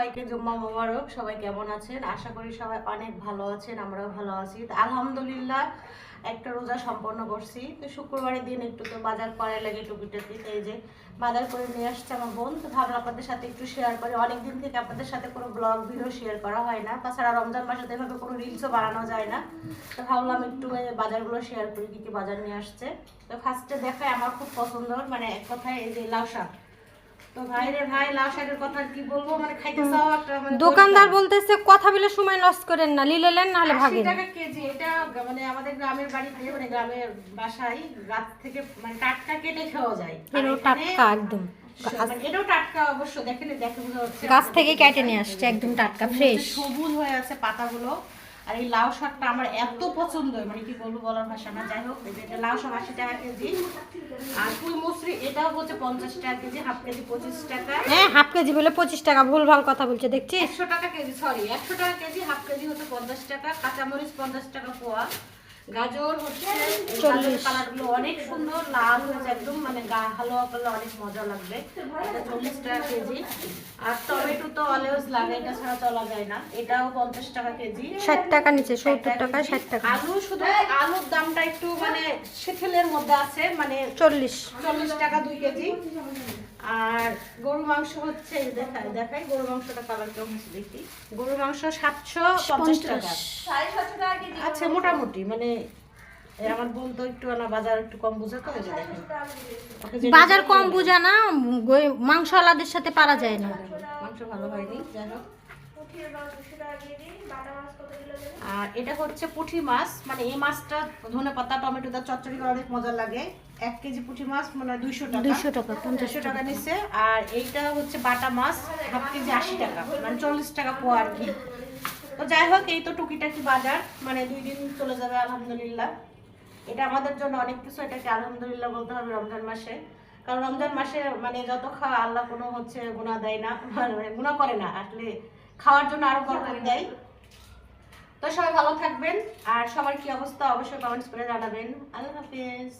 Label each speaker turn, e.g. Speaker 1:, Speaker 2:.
Speaker 1: সবাইকে জুম্মা মোবারক। সবাই কেমন আছেন? আশা করি সবাই অনেক ভালো আছেন, আমরাও ভালো আছি। তো আলহামদুলিল্লাহ একটা রোজা সম্পন্ন করছি। তো শুক্রবারের দিন একটু তো বাজার করে লাগে টুকিটাকি, তো এই যে বাজার করে নিয়ে আসছে আমার বোন। তো ভাবলাম আপনাদের সাথে একটু শেয়ার করি, অনেকদিন থেকে আপনাদের সাথে কোনো ব্লগ ভিডিও শেয়ার করা হয় না, তাছাড়া রমজান মাসে তো এভাবে কোনো রিলসও বানানো যায় না। তো ভাবলাম একটু বাজারগুলো শেয়ার করি, কী কী বাজার নিয়ে আসছে। তো ফার্স্টে দেখায় আমার খুব পছন্দ, মানে এক কথায় এই যে লাউ শাক। তো ভাই রে ভাই, লাউ শাকের কথা কি বলবো, মানে খাইতে চাও একটা, মানে
Speaker 2: দোকানদার বলতেছে কথা বলে সময় লস করেন না, লিলেন নাহলে
Speaker 1: 80
Speaker 2: ভাগেন।
Speaker 1: টাকা কেজি। এটা মানে আমাদের গ্রামের বাড়িতে, মানে গ্রামের বাসায় গাছ থেকে মানে টাটকা কেটে খাওয়া যায়।
Speaker 2: এটাও টাটকা একদম,
Speaker 1: মানে এটাও টাটকা অবশ্য, দেখে বোঝা হচ্ছে
Speaker 2: গাছ থেকে কেটে নিয়ে আসছে, একদম টাটকা ফ্রেশ।
Speaker 1: সবুজ হয়ে আছে পাতাগুলো। আর এই লাউ শাকটা আমার এত পছন্দ, মানে কি বলবো বলার ভাষা না। যাই হোক, এটা লাউ শাক 80 টাকা কেজি। আর ফুল মুসরি এটাও হচ্ছে 50 টাকা কেজি, হাফ কেজি 25 টাকা।
Speaker 2: হ্যাঁ, হাফ কেজি বলে 25 টাকা, ভুলভাল কথা বলছে দেখছিস।
Speaker 1: 100 টাকা কেজি, সরি 100 টাকা কেজি, হাফ কেজি হচ্ছে 50 টাকা। কাঁচামরিচ 50 টাকা পোয়া। গাজর হচ্ছে 40। কালারগুলো অনেক সুন্দর, লাল হয়েছে একদম, মানে হালুয়া করলে অনেক মজা লাগবে। এটা 40 টাকা কেজি। আর টমেটো তো অলওয়েজ লাগে, এটা ছাড়া চলা যায় না। এটাও 50 টাকা কেজি,
Speaker 2: 60 টাকা নিচে, 70 টাকা 60 টাকা।
Speaker 1: আলু শুধু আলুর দামটা একটু মানে শিথিলের মধ্যে আছে, মানে
Speaker 2: 40
Speaker 1: টাকা 2 কেজি। আর গরু মাংস হচ্ছে দেখাই গরু মাংসটা কালার কেমন হচ্ছে দেখি। গরু মাংস 750 টাকা, 750 টাকা কেজি। আচ্ছা, মোটামুটি মানে আমার বোন তো একটু না বাজার একটু কম বুঝে, তো এই যে দেখেন
Speaker 2: বাজার কম বুঝা না, মাংস আলাদের সাথে পারা যায় না।
Speaker 1: মাংস ভালো হয়নি, যাই হোক। আর এটা হচ্ছে পুঁটি মাছ, মানে এই মাছটা ধনেপাতা টমেটো দা চচ্চড়ি করে অনেক মজা লাগে। 1 কেজি পুঁটি মাছ মানে 200 টাকা,
Speaker 2: 200 টাকা
Speaker 1: 50 টাকা নিচ্ছে। আর এইটা হচ্ছে বাটা মাছ, হাফ কেজি 80 টাকা, মানে 40 টাকা পোয়া আর কি। তো যাই হোক, এই তো টুকিটাকি বাজার, মানে 2 দিন চলে যাবে আলহামদুলিল্লাহ। এটা আমাদের জন্য অনেক কিছু, এটাকে আলহামদুলিল্লাহ বলতে হবে রমজান মাসে। কারণ রমজান মাসে মানে যত খাওয়া আল্লাহ কোনো হচ্ছে গুনাহ দেয় না, মানে গুনাহ করে না, আসলে খাওয়ার জন্য আরো বরকত দেয়। তো সবাই ভালো থাকবেন, আর সবার কি অবস্থা অবশ্যই কমেন্টস করে জানাবেন। আল্লাহ হাফেজ।